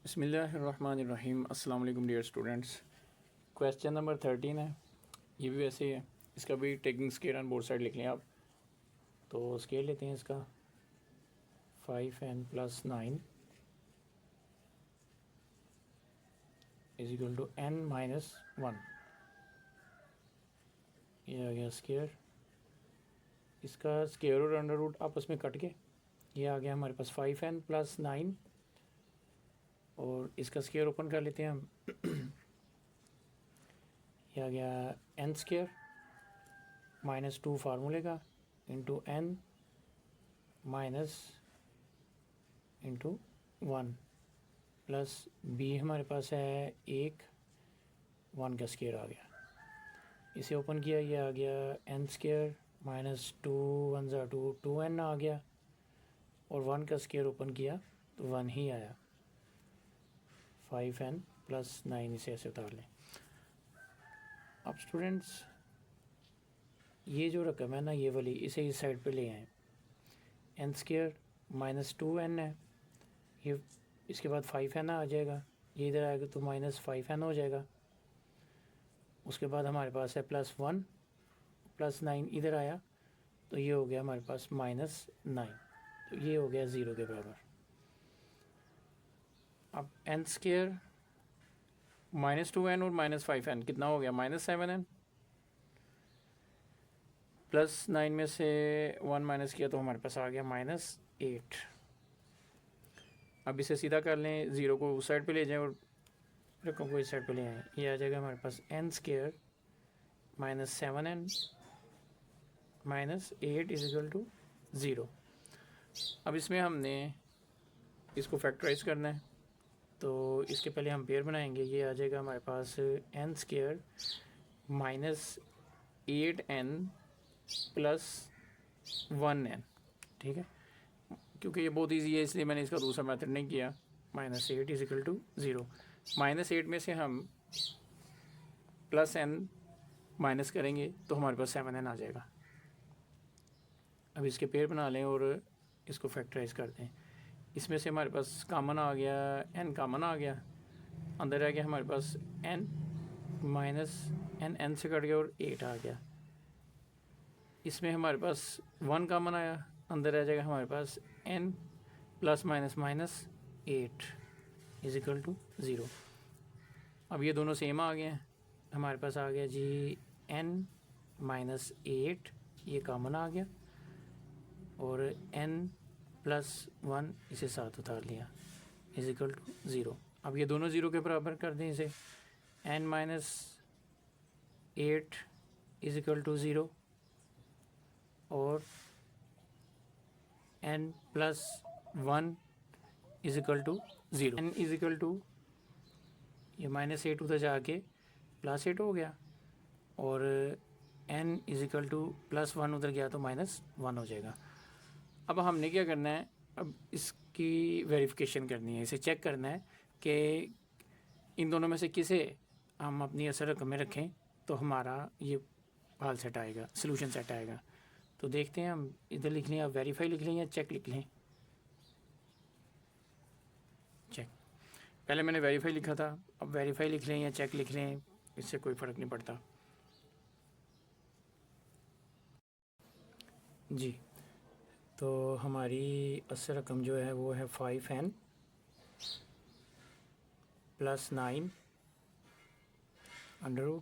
बिस्मिल्लाहिर्रहमानिर्रहीम। अस्सलाम वालेकुम डियर स्टूडेंट्स। क्वेश्चन नंबर 13 है। ये भी वैसे ही है, इसका भी taking scale on both side लिख लें आप। तो स्केल लेते हैं इसका 5n+9 is equal to n-1। ये आ गया स्केयर, इसका स्केयर और अंडर रूट आपस में कट के ये आ गया हमारे पास 5n+9 और इसका स्केयर ओपन कर लेते हैं हम। ये आ गया n स्केयर -2 फार्मूले का into n minus into 1 plus b हमारे पास है 1 का स्केयर आ गया। इसे ओपन किया, ये आ गया n स्केयर -2 1 ज़ा 2 2n आ गया और 1 का स्केयर ओपन किया तो 1 ही आया। 5n+9 इसे ऐसे उतार लें। अब स्टूडेंट्स ये जो रकम है ना, ये वाली, इसे इस साइड पे ले आए। n स्केयर -2n है, ये इसके बाद 5n आ जाएगा, ये इधर आएगा तो -5n हो जाएगा। उसके बाद हमारे पास है +1 +9 इधर आया तो ये हो गया हमारे पास -9, तो ये हो गया 0 के बराबर। अब n स्केयर -2n और -5n कितना हो गया, -7n +9 में से 1 माइनस किया तो हमारे पास आ गया -8। अब इसे सीधा कर लें, 0 को उस साइड पे ले जाएं और रकम को इस साइड पे ले आएँ। ये आ जाएगा हमारे पास n square -7n -8 is equal to 0। अब इसमें हमने इसको फैक्टराइज करना है तो इसके पहले हम पेयर बनाएंगे। ये आ जाएगा हमारे पास n स्केयर -8n +1n, ठीक है। क्योंकि ये बहुत इजी है इसलिए मैंने इसका दूसरा मेथड नहीं किया। -8 इज इक्वल टू 0। -8 में से हम +n माइनस करेंगे तो हमारे पास 7n आ जाएगा। अब इसके पेयर बना लें और इसको फैक्टराइज कर दें। इसमें से हमारे पास कॉमन आ गया, n कॉमन आ गया, अंदर आ गया हमारे पास n -n से कट गया और 8 आ गया। इसमें हमारे पास 1 कॉमन आया, अंदर आ जाएगा हमारे पास n +-8 इज इक्वल टू 0। अब ये दोनों सेम आ गए हैं, हमारे पास आ गया जी n-8, ये कॉमन आ गया और n+1 इसे साथ उतार लिया इज इक्वल टू 0। अब ये दोनों 0 के बराबर कर दें इसे, n-8 इज इक्वल टू 0 और n+1 is equal to 0। n is equal to ये -8 उधर जाके +8 हो गया और n इज इक्वल टू +1 उधर गया तो -1 हो जाएगा। अब हमने क्या करना है, अब इसकी वेरिफिकेशन करनी है, इसे चेक करना है कि इन दोनों में से किसे हम अपनी असल रकम में रखें तो हमारा ये हाल सेट आएगा, सोल्यूशन सेट आएगा। तो देखते हैं, हम इधर लिख लें, आप वेरीफाई लिख लें या चेक लिख लें। चेक, पहले मैंने वेरीफाई लिखा था, अब वेरीफाई लिख लें या चेक लिख लें, इससे कोई फ़र्क नहीं पड़ता जी। तो हमारी असल रकम जो है वो है 5n +9 under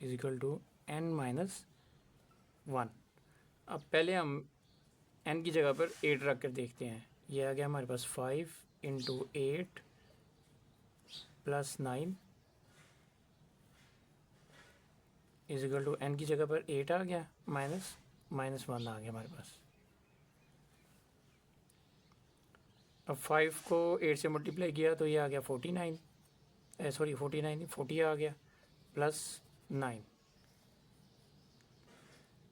is equal to n-1। अब पहले हम n की जगह पर 8 रख कर देखते हैं। ये आ गया हमारे पास 5 × 8 +9 इज इक्वल टू n की जगह पर 8 आ गया, -1 आ गया हमारे पास। अब 5 को 8 से मल्टीप्लाई किया तो ये आ गया 49, 40 आ गया +9।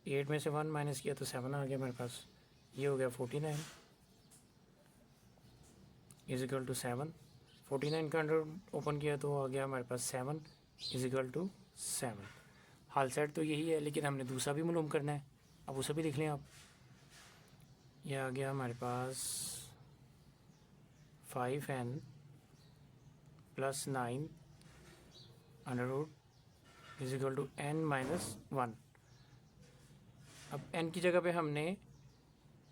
8 में से 1 माइनस किया तो 7 आ गया हमारे पास, ये हो गया 49 इज इक्वल टू 7। 49 का अंडर ओपन किया तो आ गया हमारे पास 7 इज इक्वल टू 7। हाल सेट तो यही है, लेकिन हमने दूसरा भी मालूम करना है। अब उसे भी लिख लें आप। यह आ गया हमारे पास 5n plus 9 under root is equal to n minus 1। अब n की जगह पे हमने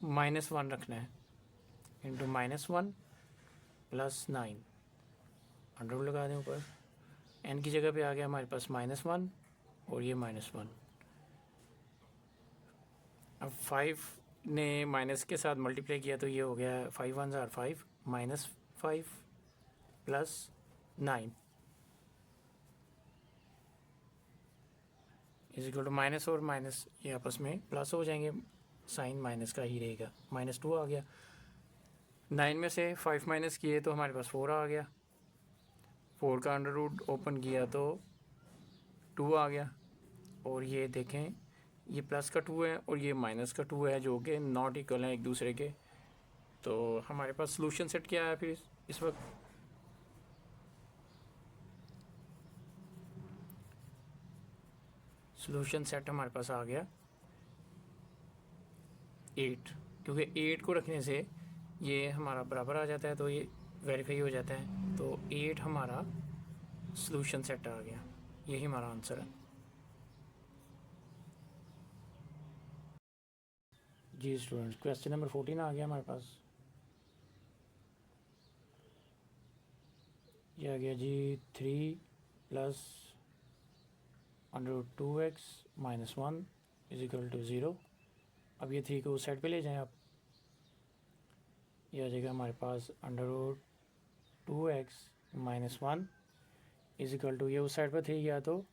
-1 रखना है, इंटू -1 प्लस 9 अंडर रूट लगा दें ऊपर। n की जगह पे आ गया हमारे पास -1 और ये -1। अब 5 ने माइनस के साथ मल्टीप्लाई किया तो ये हो गया 5 1 ज़ार 5 -5 plus 9 is equal to minus और माइनस ये आपस में प्लस हो जाएंगे, साइन माइनस का ही रहेगा। -2 आ गया। 9 में से 5 माइनस किए तो हमारे पास 4 आ गया। 4 का अंडर रूट ओपन किया तो 2 आ गया। और ये देखें ये प्लस का 2 है और ये माइनस का 2 है, जो कि नॉट इक्वल हैं एक दूसरे के। तो हमारे पास सॉल्यूशन सेट क्या है फिर इस वक्त? सॉल्यूशन सेट हमारे पास आ गया 8, क्योंकि 8 को रखने से ये हमारा बराबर आ जाता है तो ये वेरीफाई हो जाता है। तो 8 हमारा सॉल्यूशन सेट आ गया, यही हमारा आंसर है। जी स्टूडेंट्स, क्वेश्चन नंबर 14 आ गया हमारे पास। ये आ गया जी 3 plus under root 2x minus 1 is equal to 0। अब ये 3 को उस साइड पे ले जाएं आप, ये आ जाएगा हमारे पास under root 2x minus 1 is equal to, ये उस साइड पर 3 गया तो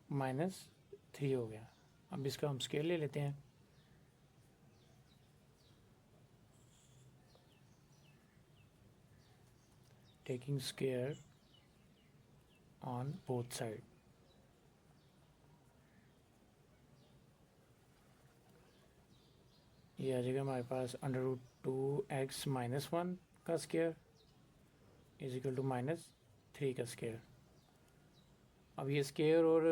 -3 हो गया। अब इसका हम स्केल ले लेते हैं। Taking square on both side, ये आ जाएगा हमारे पास अंडर रूट 2x माइनस 1 का स्केयर इज इक्वल टू -3 का स्केयर। अब ये स्केयर और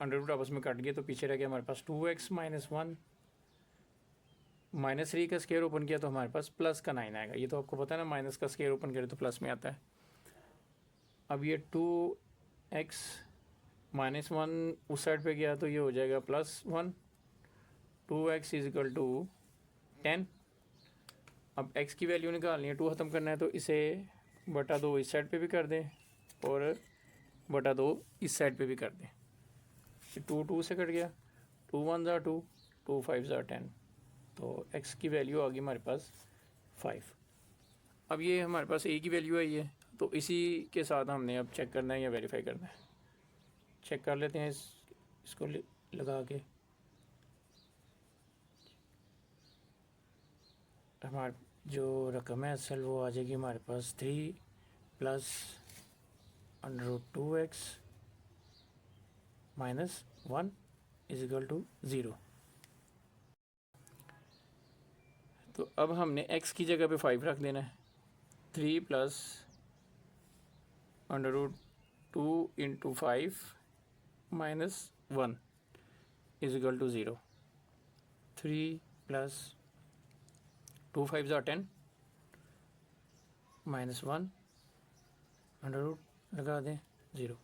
अंडर रूट आपस में कट गए तो पीछे रह गया हमारे पास 2x माइनस 1। -3 का स्केयर ओपन किया तो हमारे पास प्लस का 9 आएगा। ये तो आपको पता है ना, माइनस का स्केयर ओपन करें तो प्लस में आता है। अब ये 2x माइनस 1 उस साइड पे गया तो ये हो जाएगा +1। 2x is equal to 10। अब x की वैल्यू निकालनी है, 2 ख़त्म करना है तो इसे बटा 2 इस साइड पे भी कर दें और बटा 2 इस साइड पे भी कर दें। 2 2 से कट गया, 2 1 ज़ार 2, 2 5 ज़ार 10, तो x की वैल्यू आ गई हमारे पास 5। अब ये हमारे पास a की वैल्यू आई है, तो इसी के साथ हमने अब चेक करना है या वेरीफाई करना है। चेक कर लेते हैं इसको लगा के। हमारे जो रकम है असल वो आ जाएगी हमारे पास 3 plus under root 2x minus 1 is equal to 0। तो अब हमने x की जगह पे 5 रख देना है। 3 plus under root 2 into 5 minus 1 is equal to 0। 3 plus 2 5 ज़ार 10 माइनस 1 अंडर रूट लगा दें 0।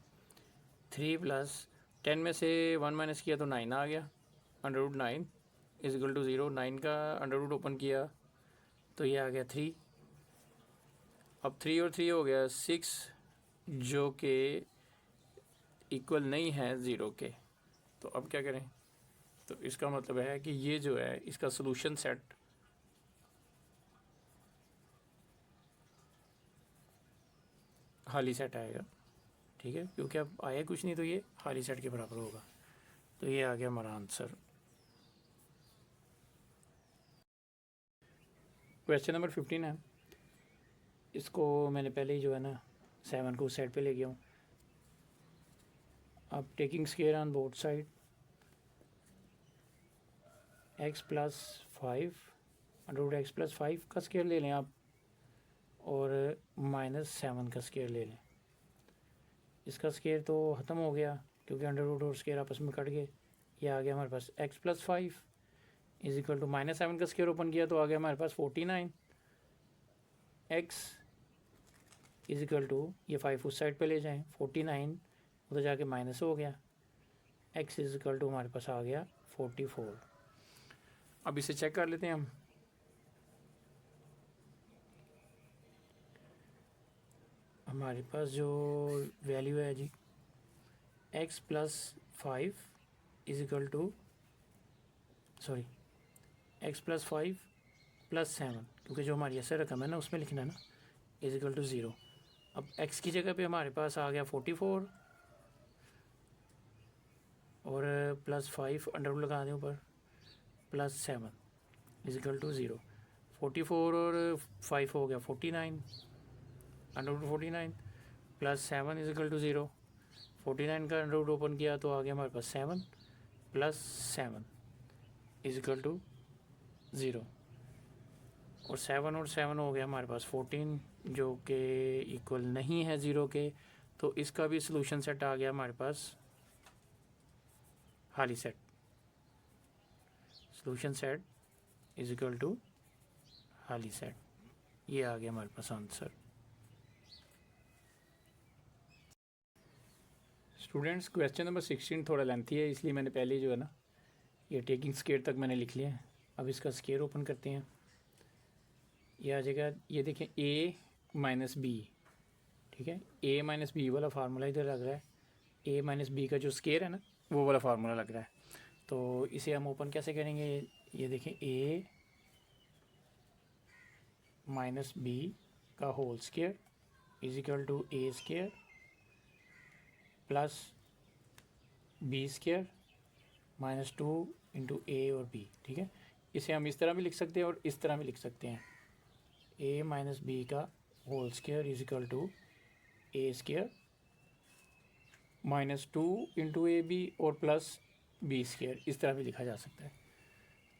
3 प्लस 10 में से 1 माइनस किया तो 9 आ गया। Under root 9 is equal to 0। 9 का अंडर रूट ओपन किया तो ये आ गया 3। अब 3 और 3 हो गया 6, जो कि इक्वल नहीं है 0 के। तो अब क्या करें? तो इसका मतलब है कि ये जो है इसका सॉल्यूशन सेट खाली सेट आएगा, ठीक है, क्योंकि अब आया कुछ नहीं तो ये खाली सेट के बराबर होगा। तो ये आ गया हमारा आंसर। क्वेश्चन नंबर 15 है। इसको मैंने पहले ही जो है ना 7 को उस साइड पे ले गया हूँ। अब taking square on both side, x plus 5 under root x plus 5 का स्केयर ले लें आप और -7 का स्केयर ले लें। इसका स्केयर तो ख़त्म हो गया क्योंकि अंडर रूट और स्केयर आपस में कट गए। ये आ गया हमारे पास x plus 5 is equal to -7 का स्केयर ओपन किया तो आ गया हमारे पास 49। x इज इक्वल टू, ये 5 उस साइड पे ले जाएं, 49 उधर जाके माइनस हो गया, x इज इक्वल टू हमारे पास आ गया 44। अब इसे चेक कर लेते हैं हम। हमारे पास जो वैल्यू है जी x plus 5 is equal to, sorry x plus 5 plus 7, क्योंकि जो हमारी ऐसे रकम है ना उसमें लिखना है ना, इज इक्वल टू 0। अब x की जगह पे हमारे पास आ गया 44 और प्लस 5 अंडर रूट लगा दें ऊपर, प्लस 7 इज इक्वल टू 0। 44 और 5 हो गया 49 under root 49 plus 7 is equal to 0। 49 का अंडर रूट ओपन किया तो आ गया हमारे पास 7 प्लस 7 इज इक्वल टू 0, और 7 हो गया हमारे पास 14, जो कि इक्वल नहीं है 0 के, तो इसका भी सलूशन सेट आ गया हमारे पास हाली set. Solution set is equal to हाली सेट, ये आ गया हमारे पास आंसर। स्टूडेंट्स क्वेश्चन नंबर 16 थोड़ा लेंथी है, इसलिए मैंने पहले जो है ना ये टेकिंग स्केयर तक मैंने लिख लिया है। अब इसका स्केयर ओपन करते हैं, ये आ जाएगा, ये देखें a माइनस बी, ठीक है, a माइनस बी वाला फार्मूला इधर लग रहा है, a माइनस बी का जो स्केयर है ना वो वाला फार्मूला लग रहा है। तो इसे हम ओपन कैसे करेंगे, ये देखें a माइनस बी का whole square is equal to a square plus B square minus 2 into a और बी, ठीक है। इसे हम इस तरह भी लिख सकते हैं और इस तरह भी लिख सकते हैं, a माइनस बी का whole square is equal to A square minus 2 into A B और प्लस बी स्केयर, इस तरह भी लिखा जा सकता है।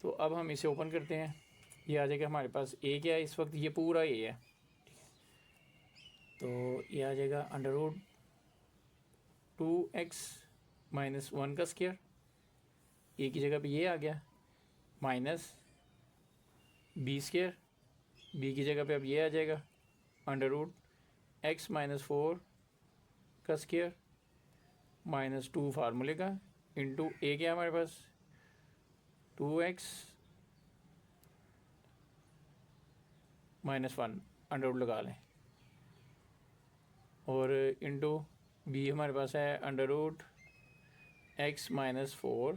तो अब हम इसे ओपन करते हैं, ये आ जाएगा हमारे पास a क्या है इस वक्त, ये पूरा a है, ठीक है। तो ये आ जाएगा अंडर रूट 2x माइनस 1 का स्केयर, a की जगह पे ये आ गया, माइनस बी स्केयर, बी की जगह पे अब ये आ जाएगा अंडर रूट x माइनस 4 का स्केयर माइनस 2 फार्मूले का इंटू a क्या है हमारे पास 2x माइनस 1 अंडर रूट लगा लें, और इंटू b हमारे पास है अंडर रूट x माइनस 4,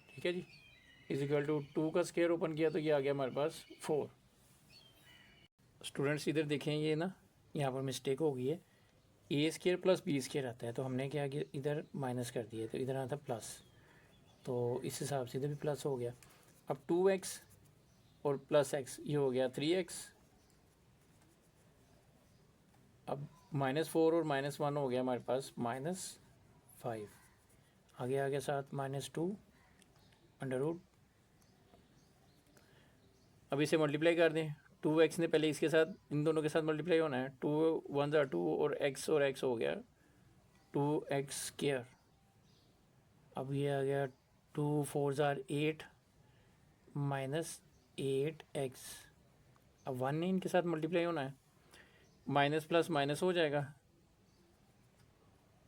ठीक है जी, इज इक्वल टू 2 का स्केयर ओपन किया तो ये आ गया हमारे पास 4। स्टूडेंट्स इधर देखें, ये ना यहाँ पर मिस्टेक हो गई है, ए स्केयर प्लस बी स्केयर आता है, तो हमने क्या किया इधर माइनस कर दिया, तो इधर आता प्लस, तो इस हिसाब से इधर भी प्लस हो गया। अब 2x और प्लस x ये हो गया 3x, अब माइनस 4 और माइनस 1 हो गया हमारे पास -5, आगे आ गया साथ -2 अंडर रूट, अब इसे मल्टीप्लाई कर दें, 2x ने पहले इसके साथ इन दोनों के साथ मल्टीप्लाई होना है, 2 1 ज़ा 2 और x हो गया 2x स्केयर, अब ये आ गया 2 4 ज़ा 8 माइनस 8x, अब 1 ने इनके साथ मल्टीप्लाई होना है, माइनस प्लस माइनस हो जाएगा,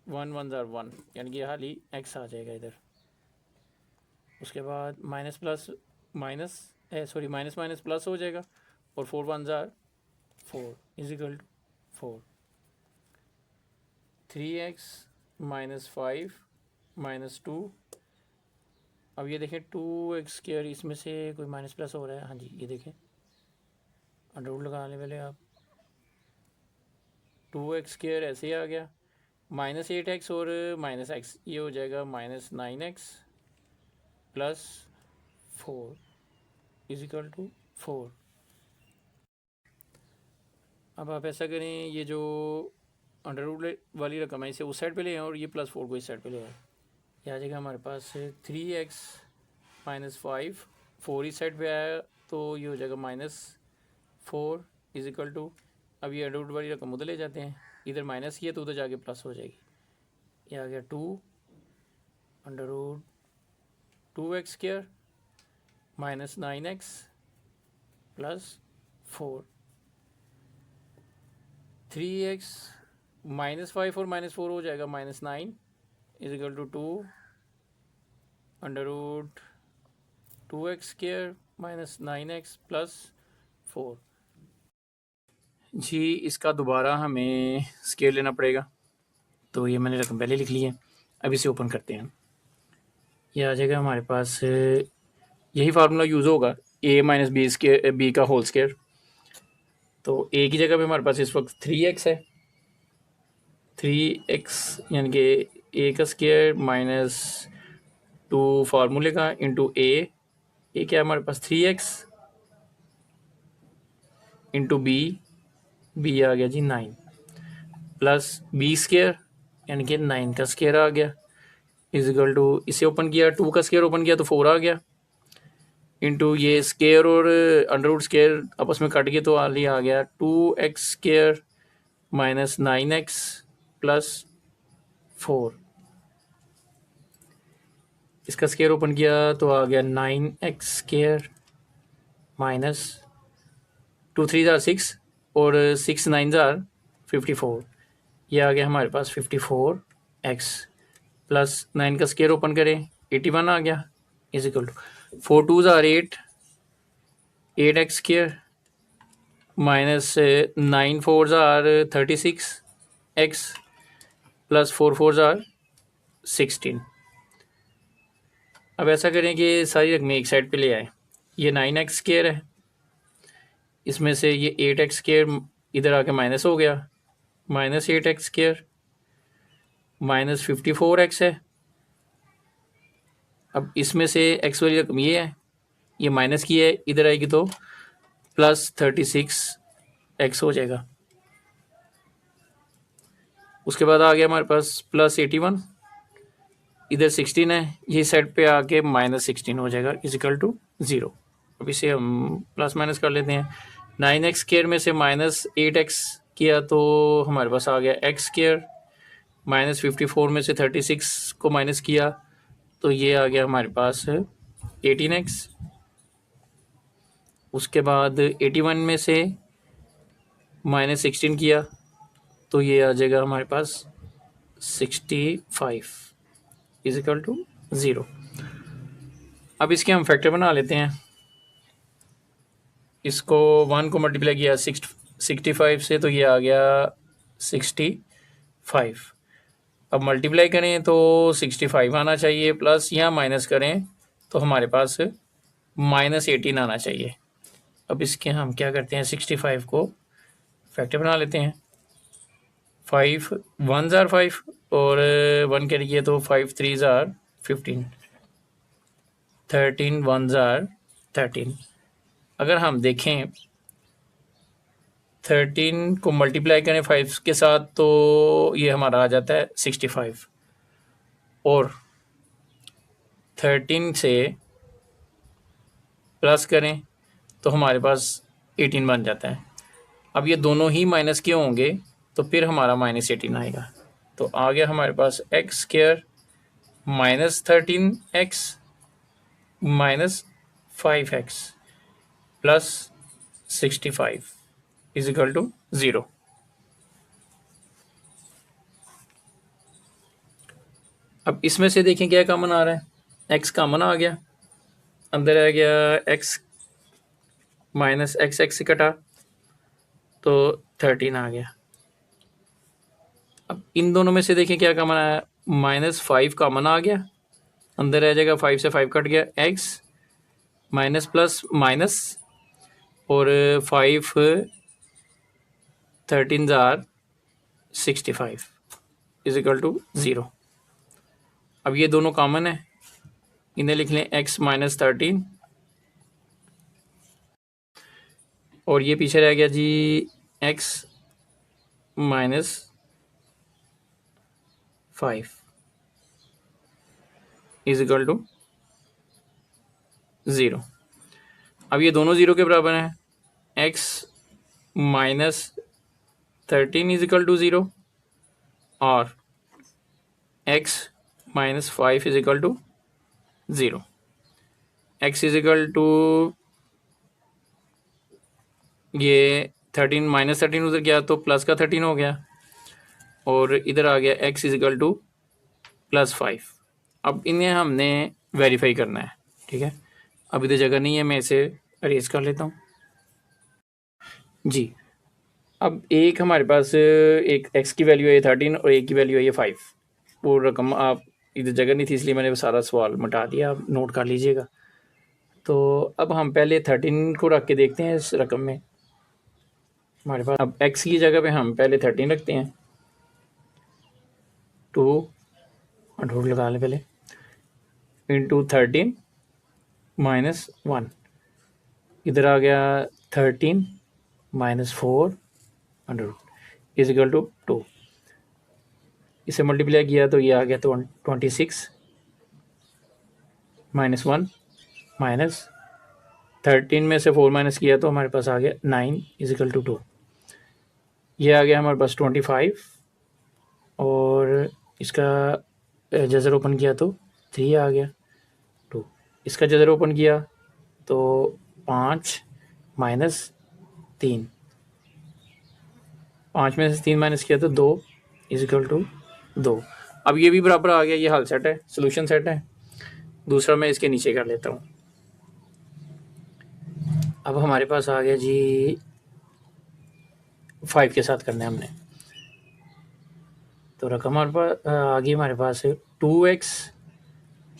1 1 ज़ा 1, यानी कि हाल ही x आ जाएगा इधर। उसके बाद minus plus minus sorry minus minus plus हो जाएगा, और 4 1 ज़ा 4 is equal to 4, 3x minus 5 minus 2, अब ये देखें 2x स्क्वायर, इसमें से कोई माइनस प्लस हो रहा है, हाँ जी ये देखें अंडर रूट लगाने वाले आप, 2x स्क्वायर ऐसे ही आ गया, -8x और -x ये हो जाएगा -9x plus 4 is equal to 4। अब आप ऐसा करें, ये जो अंडर रूट वाली रकम है इसे उस साइड पे ले आए और ये +4 को इस साइड पे ले आए, ये आ जाएगा हमारे पास 3x माइनस 5, 4 इस साइड पे आया तो ये हो जाएगा -4 इज इक्वल टू, अब ये अंडर रूट वाली रकम उधर ले जाते हैं, इधर माइनस किया तो उधर जाके प्लस हो जाएगी, ये आ गया 2 under root 2x square minus 9x plus 4, 3x -5 और -4 हो जाएगा -9 is equal to 2 under root 2x² -9x + 4। जी इसका दोबारा हमें स्केल लेना पड़ेगा, तो ये मैंने रकम पहले लिख ली है। अब इसे ओपन करते हैं। ये आ जाएगा हमारे पास, यही फार्मूला यूज़ होगा a - b का होल स्क्वायर। तो a की जगह पे हमारे पास इस वक्त 3x है, 3x यानी कि a का स्क्वायर -2 फार्मूले का इंटू a क्या है हमारे पास 3x इंटू b आ गया जी 9 प्लस b स्क्वायर यानी कि 9 का स्क्वायर आ गया इज इक्वल टू, इसे ओपन किया 2 का स्क्वायर ओपन किया तो 4 आ गया इंटू ये स्क्वायर और अंडर रूट स्क्वायर आपस में कट गए तो आ गया 2x स्क्वायर -9x + 4। इसका स्क्वायर ओपन किया तो आ गया 9x स्क्वायर -2 3 जार 6 और 6 9 जार 54। ये आ गया हमारे पास 54x प्लस 9 का स्क्वायर ओपन करें 81 आ गया इज इक्वल टू 4 2 जार 8 8x स्क्वायर -9 4 जार 36x + 4 4 जार 16। अब ऐसा करें कि सारी रकमें एक साइड पे ले आए। ये 9x स्क्वायर है, इसमें से ये 8x स्क्वायर इधर आके माइनस हो गया -8x स्क्वायर -54x है। अब इसमें से x वाली रकम ये है, ये माइनस की है, इधर आएगी तो +36x हो जाएगा। उसके बाद आ गया हमारे पास +81, इधर 16 है, ये साइड पे आके -16 हो जाएगा इज इक्वल टू 0। अब इसे हम प्लस माइनस कर लेते हैं। 9x स्क्वायर में से -8x किया तो हमारे पास आ गया x स्क्वायर, -54 में से 36 को माइनस किया तो ये आ गया हमारे पास 18x। उसके बाद 81 में से -16 किया तो ये आ जाएगा हमारे पास 65 इज इक्वल टू 0। अब इसके हम फैक्टर बना लेते हैं। इसको 1 को मल्टीप्लाई किया 65 से तो ये आ गया 65। अब मल्टीप्लाई करें तो 65 आना चाहिए, प्लस यहाँ माइनस करें तो हमारे पास -18 आना चाहिए। अब इसके हम क्या करते हैं, 65 को फैक्टर बना लेते हैं। 5 1 जार 5 और 1 करिए तो 5 3 जार 15, 13 1 जार 13। अगर हम देखें 13 को मल्टीप्लाई करें 5 के साथ तो ये हमारा आ जाता है 65 और 13 से प्लस करें तो हमारे पास 18 बन जाता है। अब ये दोनों ही माइनस के होंगे तो फिर हमारा -18 आएगा। तो आ गया हमारे पास x square -13x -5x + 65 is equal to 0। अब इसमें से देखें क्या कॉमन आ रहा है, x कॉमन आ गया, अंदर आ गया x -x से कटा तो 13 आ गया। अब इन दोनों में से देखें क्या कॉमन आया, -5 कॉमन आ गया, अंदर आ जाएगा 5 से 5 कट गया, x माइनस प्लस माइनस और 5 13 जार 65 इज इक्वल टू 0। अब ये दोनों कॉमन है, इन्हें लिख लें x -13 और ये पीछे रह गया जी x -5 इज इक्वल टू 0। अब ये दोनों 0 के बराबर हैं, x -13 इज इक्वल टू 0 और x -5 is equal to 0। x is equal to ये 13 माइनस 13 उधर गया तो प्लस का 13 हो गया, और इधर आ गया x इजिकल टू +5। अब इन्हें हमने वेरीफाई करना है, ठीक है। अब इधर जगह नहीं है, मैं इसे अरेज कर लेता हूँ जी। अब एक हमारे पास एक x की वैल्यू है 13 और एक की वैल्यू है 5। वो रकम आप इधर जगह नहीं थी इसलिए मैंने वो सारा सवाल मिटा दिया, आप नोट कर लीजिएगा। तो अब हम पहले 13 को रख के देखते हैं इस रकम में। हमारे पास अब x की जगह पे हम पहले 13 रखते हैं, 2 रूट लगा लें पहले, इंटू 13 -1, इधर आ गया 13 -4 इजिकल टू 2। इसे मल्टीप्लाई किया तो ये आ गया 26 -1 माइनस 13 में से 4 माइनस किया तो हमारे पास आ गया 9 इजिकल टू 2। ये आ गया हमारे पास 25, और इसका जज़र ओपन किया तो 3 आ गया 2। इसका जज़र ओपन किया तो 5 -3, 5 में से 3 माइनस किया तो 2 इजिकल टू 2। अब ये भी बराबर आ गया, ये हल सेट है, सोल्यूशन सेट है। दूसरा मैं इसके नीचे कर लेता हूँ। अब हमारे पास आ गया जी 5 के साथ करना है हमने, तो रकम हमारे पास आ गई, हमारे पास 2x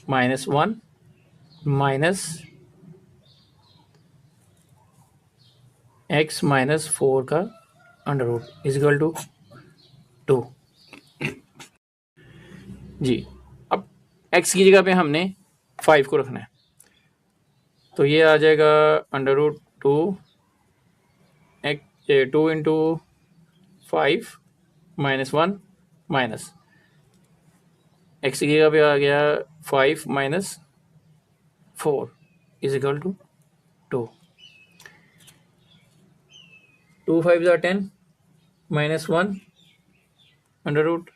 -1 माइनस x -4 का अंडर रूट इजिकल टू 2 जी। अब x की जगह पे हमने 5 को रखना है, तो ये आ जाएगा under root 2 into 5 -1 minus x की जगह पे आ गया 5 -4 is equal to 2। 2 5 10 -1 under root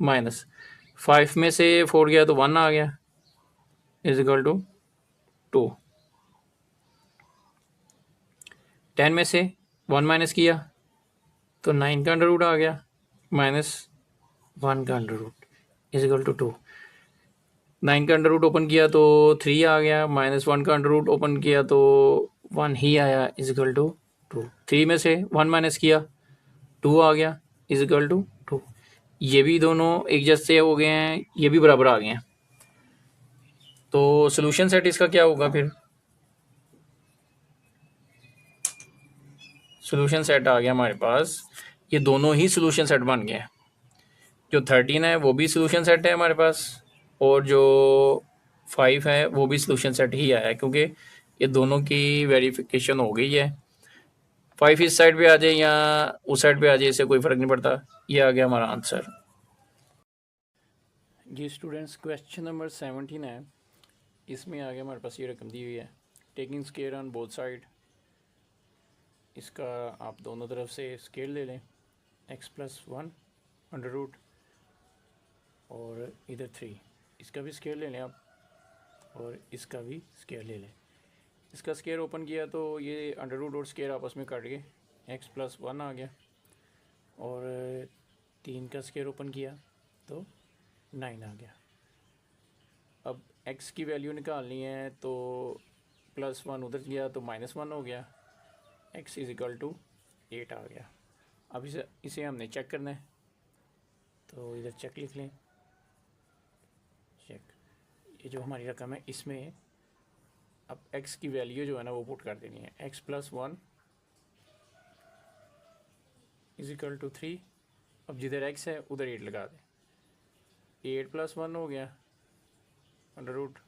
minus 5 में से 4 गया तो 1 आ गया इजिकल टू 2। 10 में से 1 माइनस किया तो 9 का अंडर रूट आ गया -1 का अंडर रूट इजिकल टू 2। 9 का अंडर रूट ओपन किया तो 3 आ गया, -1 का अंडर रूट ओपन किया तो 1 ही आया इजिकल टू 2। 3 में से 1 माइनस किया 2 आ गया इजिकल टू 2। ये भी दोनों एक जैसे हो गए हैं, ये भी बराबर आ गए हैं। तो सोल्यूशन सेट इसका क्या होगा फिर? सोल्यूशन सेट आ गया हमारे पास, ये दोनों ही सोल्यूशन सेट बन गए। जो 13 है वो भी सोल्यूशन सेट है हमारे पास, और जो 5 है वो भी सोल्यूशन सेट ही आया है, क्योंकि ये दोनों की वेरिफिकेशन हो गई है। 5 इस साइड पे आ जाए या उस साइड पे आ जाए, इससे कोई फ़र्क नहीं पड़ता। ये आ गया हमारा आंसर जी। स्टूडेंट्स, क्वेश्चन नंबर 17 है, इसमें आ गया हमारे पास ये रकम दी हुई है, taking square on both side. इसका आप दोनों तरफ से स्केयर ले लें, x+1 अंडर रूट, और इधर 3, इसका भी स्केयर ले लें आप, और इसका भी स्केयर ले लें। इसका स्केयर ओपन किया तो ये अंडर रूट और स्केयर आपस में कट गए, x+1 आ गया, और 3 का स्केयर ओपन किया तो 9 आ गया। अब x की वैल्यू निकालनी है तो +1 उधर गया तो -1 हो गया, x इजिकल टू 8 आ गया। अब इसे हमने चेक करना है, तो इधर चेक लिख लें, चेक। ये जो हमारी रकम है इसमें अब x की वैल्यू जो है ना वो पुट कर देनी है, x+1 इजिकल टू 3। अब जिधर x है उधर 8 लगा दें, 8+1 हो गया अंडर रूट,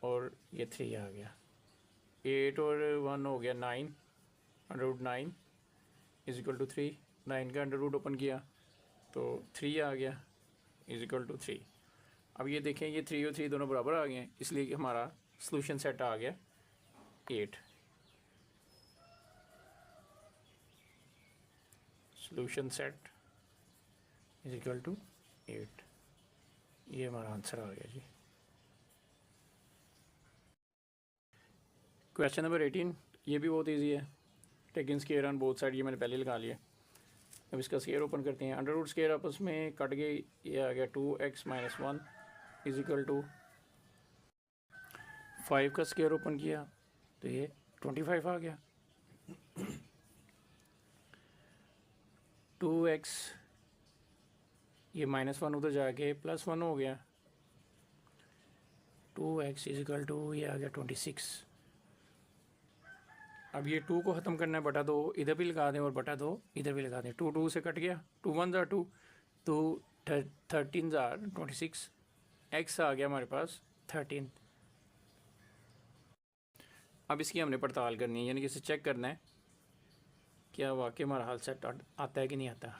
और ये 3 आ गया, 8 और 1 हो गया 9 अंडर रूट 9 इजिकल टू 3। 9 का अंडर रूट ओपन किया तो 3 आ गया इजिकल टू 3। अब ये देखें, ये 3 और 3 दोनों बराबर आ गए हैं, इसलिए हमारा सोल्यूशन सेट आ गया 8। सोल्यूशन सेट इजिकल टू 8, ये हमारा आंसर आ गया जी। क्वेश्चन नंबर 18, ये भी बहुत इजी है। Taking square on both side, ये मैंने पहले लगा लिया। अब इसका स्केयर ओपन करते हैं। अंडर रूट स्केयर आपस में कट गए, ये आ गया 2x minus 1 is equal to 5 का स्केयर ओपन किया तो ये 25 आ गया। 2x ये माइनस 1 उधर जाके प्लस 1 हो गया। 2x इज इक्वल टू ये आ गया 26। अब ये 2 को ख़त्म करना है, बटा 2 इधर भी लगा दें और बटा 2 इधर भी लगा दें। 2 2 से कट गया, 2 1 ज़ार 2, तो 13 ज़ार 26, x आ गया हमारे पास 13। अब इसकी हमने पड़ताल करनी है, यानी कि इसे चेक करना है क्या वाकई हमारा हाल सेट आता है कि नहीं आता।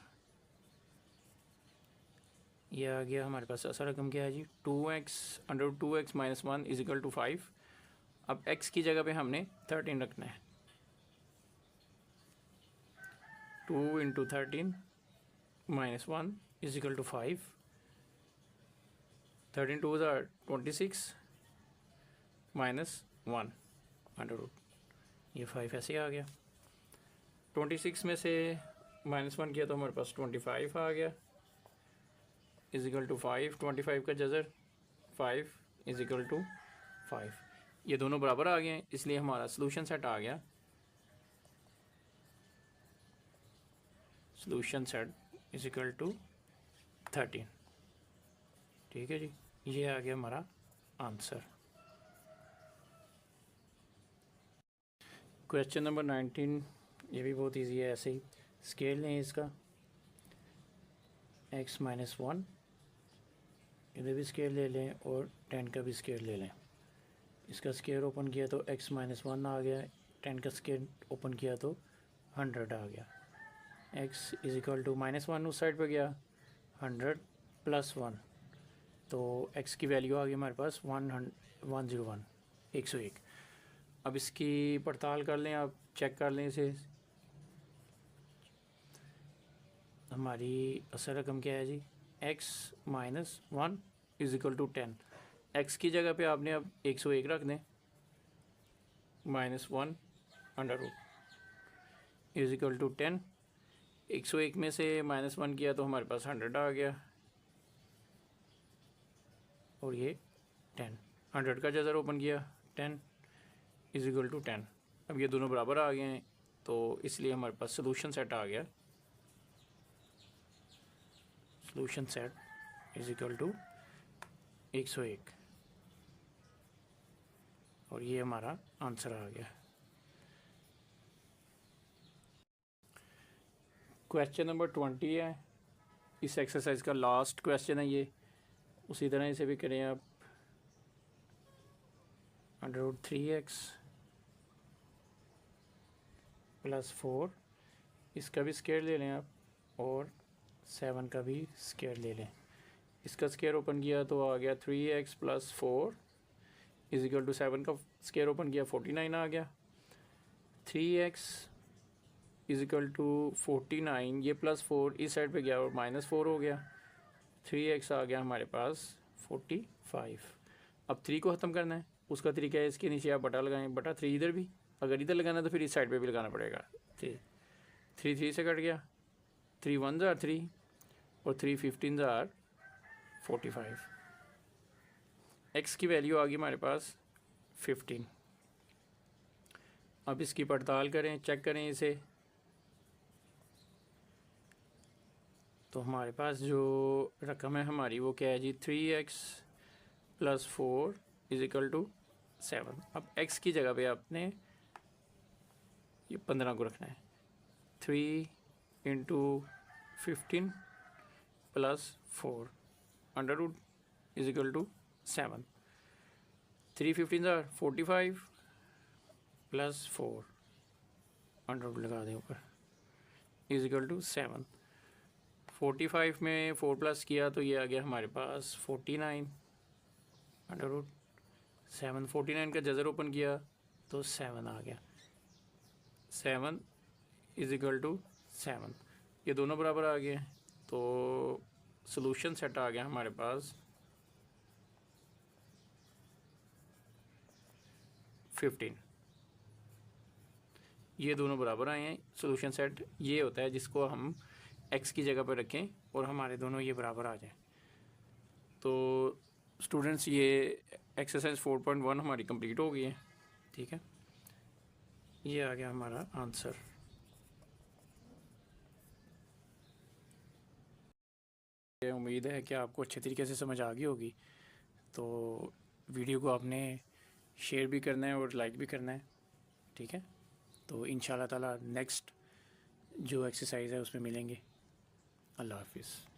ये आ गया हमारे पास असर रकम क्या है जी, 2x under 2x minus 1 is equal to 5। अब x की जगह पे हमने 13 रखना है। 2 into 13 minus 1 is equal to 5। 13 2 ज़ार 26 माइनस 1 अंडर रूट, ये 5 ऐसे आ गया। 26 में से माइनस 1 किया तो हमारे पास 25 आ गया इज इक्वल टू 5। 25 का जज़र 5 इज इक्वल टू 5। ये दोनों बराबर आ गए हैं, इसलिए हमारा सोल्यूशन सेट आ गया। Solution set is equal to 13। ठीक है जी, ये आ गया हमारा आंसर। क्वेश्चन नंबर 19, ये भी बहुत इजी है। ऐसे ही स्केल लें इसका, x माइनस 1, इधर भी स्केल ले लें और 10 का भी स्केल ले लें। इसका स्केयर ओपन किया तो x माइनस 1 आ गया, 10 का स्केयर ओपन किया तो 100 आ गया। x is equal to minus 1 उस साइड पे गया, 100 प्लस 1, तो x की वैल्यू आ गई हमारे पास 101, 101। अब इसकी पड़ताल कर लें, आप चेक कर लें इसे। हमारी असल रकम क्या है जी, x minus 1 is equal to 10। x की जगह पे आपने अब 101 रख दें, minus 1 under root is equal to 10। 101 में से माइनस 1 किया तो हमारे पास 100 आ गया और ये 10। 100 का जज़र ओपन किया 10 इज इक्वल टू 10। अब ये दोनों बराबर आ गए हैं, तो इसलिए हमारे पास सोल्यूशन सेट आ गया। Solution set is equal to 101 और ये हमारा आंसर आ गया। क्वेश्चन नंबर 20 है, इस एक्सरसाइज का लास्ट क्वेश्चन है ये। उसी तरह इसे भी करें आप। अंडर रूट 3x प्लस 4, इसका भी स्केयर ले लें आप और 7 का भी स्केयर ले लें। इसका स्केयर ओपन किया तो आ गया 3x plus 4 is equal to 7 का स्केयर ओपन किया 49 आ गया। 3x इज इक्वल टू 49, ये प्लस 4 इस साइड पे गया और माइनस 4 हो गया। 3x आ गया हमारे पास 45। अब 3 को ख़त्म करना है, उसका तरीका है इसके नीचे आप बटा लगाएं, बटा 3 इधर भी, अगर इधर लगाना है तो फिर इस साइड पे भी लगाना पड़ेगा। 3 3 से कट गया, 3 1 ज़ार 3 और 3 15 ज़ार 45। x की वैल्यू आ गई हमारे पास 15। अब इसकी पड़ताल करें, चेक करें इसे, तो हमारे पास जो रकम है हमारी वो क्या है जी, 3x plus 4 is equal to 7। अब x की जगह पे आपने ये 15 को रखना है। 3 into 15 plus 4 under root is equal to 7। 3 15 ज़ार 45 प्लस 4 अंडर रूट लगा दें ऊपर इज इक्वल टू 7। 45 में 4 प्लस किया तो ये आ गया हमारे पास 49 अंडर रूट 7। 49 का जज़र ओपन किया तो 7 आ गया। 7 इज इक्वल टू 7, ये दोनों बराबर आ गए, तो सोल्यूशन सेट आ गया हमारे पास 15। ये दोनों बराबर आए हैं। सोल्यूशन सेट ये होता है जिसको हम x की जगह पर रखें और हमारे दोनों ये बराबर आ जाएं। तो स्टूडेंट्स ये एक्सरसाइज 4.1 हमारी कंप्लीट हो गई है। ठीक है, ये आ गया हमारा आंसर। उम्मीद है कि आपको अच्छे तरीके से समझ आ गई होगी। तो वीडियो को आपने शेयर भी करना है और लाइक भी करना है। ठीक है, तो इंशाल्लाह ताला नेक्स्ट जो एक्सरसाइज है उसमें मिलेंगे। अल्लाह हाफिज़।